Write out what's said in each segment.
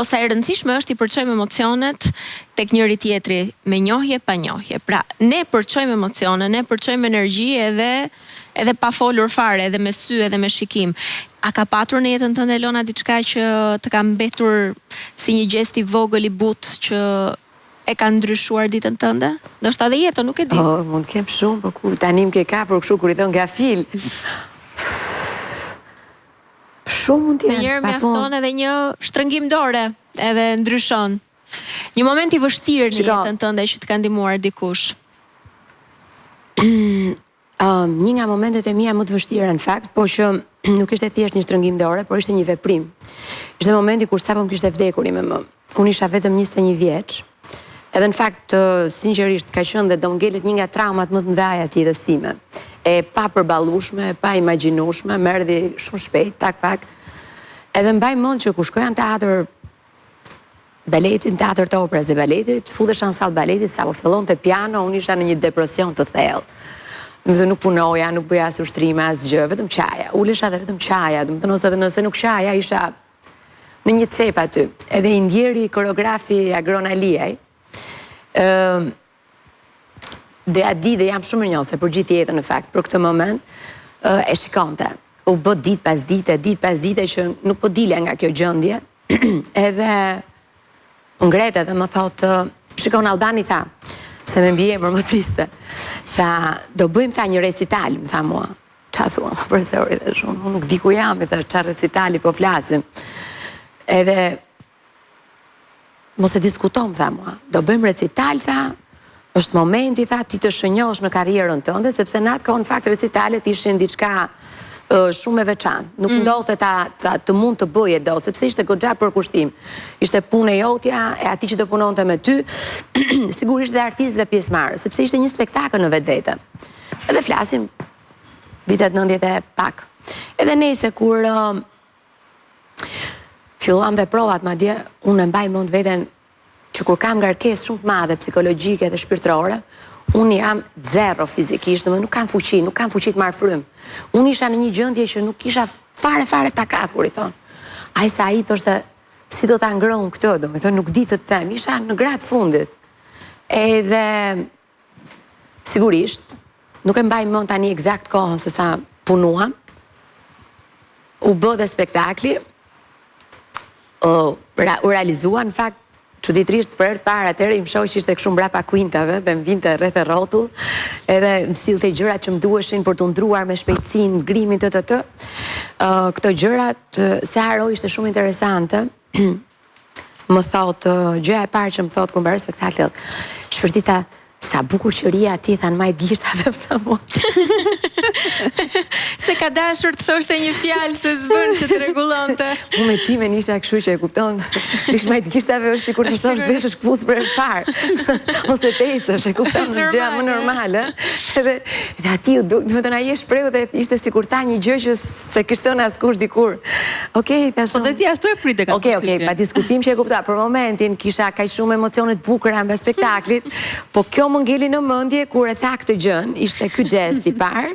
Po sa e rëndësishme është I përçojmë emocionet tek njëri tjetri me njohje pa njohje. Pra, ne përçojmë emocione, ne përçojmë energji edhe pa folur fare, edhe me sy, edhe me shikim. A ka patur në jetën tënde Elona diçka që të ka mbetur si një gest I vogël I butë që e ka ndryshuar ditën tënde? Ndoshta edhe jetën, nuk e di. Mund të kem shumë, po ku tani më ke kapur kështu kur I thon nga fil. Shumë mund të jenë. Njërë mjafton edhe një shtrëngim dore, edhe ndryshon. Një moment I vështirë në jetën tënde që të ka ndihmuar dikush. Një nga momentet e mia më të vështira në fakt, po që nuk ishte thjesht një shtrëngim dore, por ishte një veprim. Ishte momenti kur sapo më kishte vdekuri me më. Unë isha vetëm 21 vjeç. Edhe në fakt, sinqerisht, ka qenë dhe do ngelet një nga traumat më të mëdha të jetës time. E pa përballueshme, e pa imagjinueshme, më erdhi shumë shpejt, tak-fak. Edhe mbaj mend që kur shkoja në teatr baletin, teatr të operës dhe baletit, futesha në sallë baletit, sapo fillonte piano, unë isha në një depresion të thellë. Më thënë nuk punoja, nuk bëja as ushtrime, as gjë, vetëm qaja. Ulesha dhe vetëm qaja, do të thënë ose nëse nuk qaja, isha në një cep aty. Edhe I ndjeri koreografi Agron Aliaj. Doja di dhe jam shumë mirënjohëse për gjithë jetën në fakt, për këtë moment e shikonte. U bë ditë pas dite që nuk po dilja nga kjo gjendje. Edhe ngretet dhe më thotë, shikon Albani tha, se me mbi emër më triste. Tha, do bëjmë tha një recital, më tha mua. Qa thua, profesori dhe shumë, unë nuk di ku jam, I tha, qa recitali po flasim. Edhe, mos e diskutom, tha mua. Do bëjmë recital, tha, është momenti, tha, ti të shënjosh në karrierën tënde, sepse në atë kohë në fakt recitalet ishin diçka shumë e veçantë. Nuk ndodhte të mund të bëje do, sepse ishte goxha për kushtim. Ishte punë e jotja, e ati që të punonte me ty, sigurisht dhe artistëve pjesëmarrës, sepse ishte një spektakël në vetvete. Edhe flasim vitet 90 e pak. Edhe nejse kur filluam dhe provat, madje unë e mbaj mend veten që kur kam ngarkesë shumë të madhe psikologjike dhe shpirtërore, unë jam zero fizikisht, nuk kam fuqi të marr frymë. Unë isha në një gjendje që nuk kisha fare takat, kur I thon. Ai sa ai thoshte, si do ta ngrëm këtë, domethënë nuk di të them, isha në gratë fundit. Edhe sigurisht, nuk e mbaj mend tani eksakt kohën se sa punuam. U bë dhe spektakli, u realizua në fakt. Çuditërisht për herë të parë atëherë I shoh që ishte kështu mbrapa kuintave dhe më vinte rreth e rrotull, edhe më sillte gjërat që më duheshin për të ndruar me shpejtësinë, grimin të. Këto gjërat, se haroj ishte shumë interesante. Më thotë, gjëja e parë që më thotë kur mbaroi spektakli, shpërtita sa bukur që ria ti thanë majt gishtave më tha mua. Se ka dashur të thoshte një fjalë se s'bën që të rregullonte. Unë me timen isha kështu që e kupton. Ish majt gishtave është sikur të thosh veshësh këpucë për herë parë. Ose tecësh, e kupton në gjëja më normale. Edhe aty do të thënë ai e shprehu dhe ishte sikur tha një gjë që se kishte thënë askush dikur. Okej, tash. Po dhe ti ashtu e pritet ka. Okej, pa diskutim që e kuptova. Për momentin kisha kaq shumë emocione të bukura mbas spektaklit, po kjo më ngeli në mendje kur e tha këtë gjën, ishte ky gest I parë,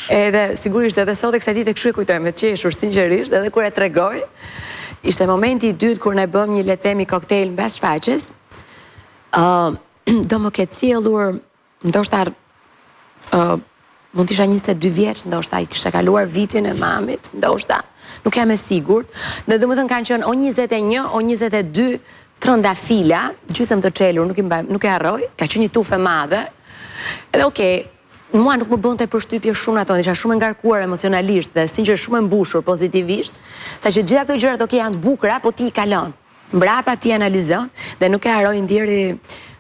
edhe sigurisht edhe sot e kësaj dite kështu e kujtoj me qeshur sinqerisht, edhe kur e tregoj, ishte momenti I dytë kur ne bëm një le të themi koktejl mbas shfaqjes. Do më ketë sjellur, ndoshta mund të isha 22 vjeç, ndoshta I kisha kaluar vitin e mamit, ndoshta, nuk jam e sigurt, dhe domethënë kanë qenë o 21 o 22 trëndafila, gjysmë të çelur, nuk e harroj, ka qenë një tufë e madhe. Edhe okej, mua nuk më bënte përshtypje shumë ato, isha shumë e ngarkuar emocionalisht dhe sinqerisht shumë e mbushur pozitivisht, saqë gjitha këto gjërat janë të bukura, po ti I kalon. Mbrapa ti analizon dhe nuk e harroj ndjeri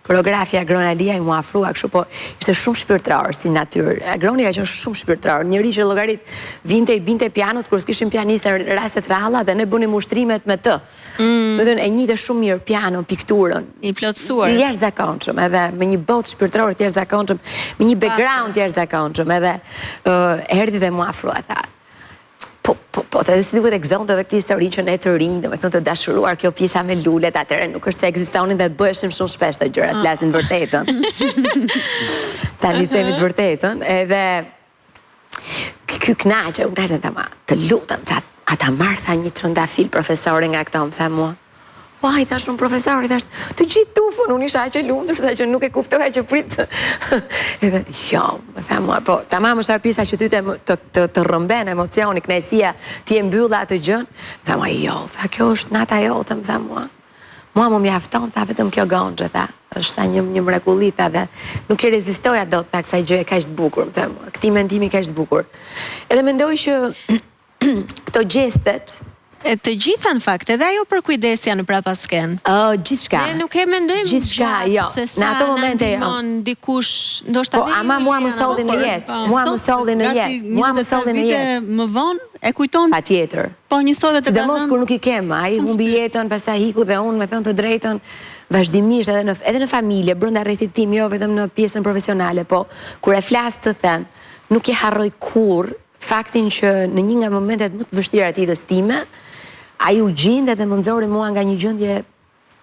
koreografi Agron Aliaj mu afrua kështu, po ishte shumë shpirtëror si natyrë. Agroni ka qenë shumë shpirtëror, njëri që llogarit vinte I binte pianos kur s'kishim pianistë raste të ralla dhe ne bënim ushtrimet me të. Do të thënë e njihte shumë mirë pianon, pikturën. I plotësuar. I jashtëzakonshëm, edhe me një botë shpirtërore të jashtëzakonshëm, me një background të jashtëzakonshëm, edhe erdhi dhe mu afrua tha. Po, të edhe si duhet e gëzonte edhe këtë histori që ne të rinj, domethënë të dashuruar kjo pjesa me lulet, atëherë nuk është se ekzistonin dhe të bëheshim shumë shpesh të gjëra, flasin vërtetën. Tani themi të vërtetën, edhe ky kënaqe, tha ma, të lutem, tha, ata marr tha një trëndafil profesore nga këto, më tha mua. I thash unë profesori, thash, të gjithë tufën, unë isha që lumtur, sa që nuk e kuptoja që prit. Edhe, jo, më them mua, po, tamam është arpisa që ty të rrëmben emocioni, kënaqësia, ti e mbyll atë gjën. Them, jo, tha, kjo është nata jote, më them mua. Mua më mjafton, tha, vetëm kjo gonxhe, tha, është një mrekulli, tha, dhe nuk e rezistoja dot, tha, kësaj gjëje kaq të bukur, më them mua, këtij mendimi kaq të bukur. Edhe mendoj që këto gjestet të gjitha në fakt, edhe ajo për kujdesja në prapasken. Gjithçka. Ne nuk e mendojmë gjithçka, jo. se sa na ndihmon dikush, ndoshta po ama mua më solli në jetë. Mua më solli në jetë. Mua më solli në jetë. Më vonë e kujton. Patjetër. Po njësoj dhe të sidomos kur nuk i kem, ai humbi jetën, pastaj hiku dhe unë me thënë të drejtën, vazhdimisht edhe në familje, brenda rrethit tim, jo vetëm në pjesën profesionale, po kur e flas të them, nuk e harroj kurrë faktin që në një nga momentet më të vështira të jetës time, ai u gjinde dhe më nxori mua nga një gjendje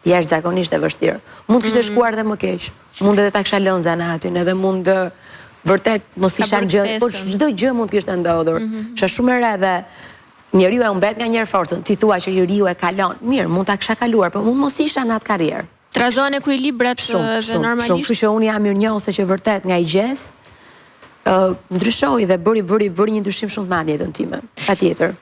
jashtëzakonisht e vështirë. Mund të kishte shkuar dhe më keq. Mund edhe ta kisha lënë zanatin, edhe mund vërtet mos isha gjë, por çdo gjë mund të kishte ndodhur. Isha shumë e re dhe njeriu e humbet nga njëherë forcën. Ti thua që njeriu e kalon. Mirë, mund ta kisha kaluar, por mund mos isha në atë karrierë. Trazon ekuilibrat dhe normalisht. Kështu që unë jam mirënjohëse që vërtet nga i gjest ndryshoi dhe bëri një ndryshim shumë të madh në jetën time. Patjetër.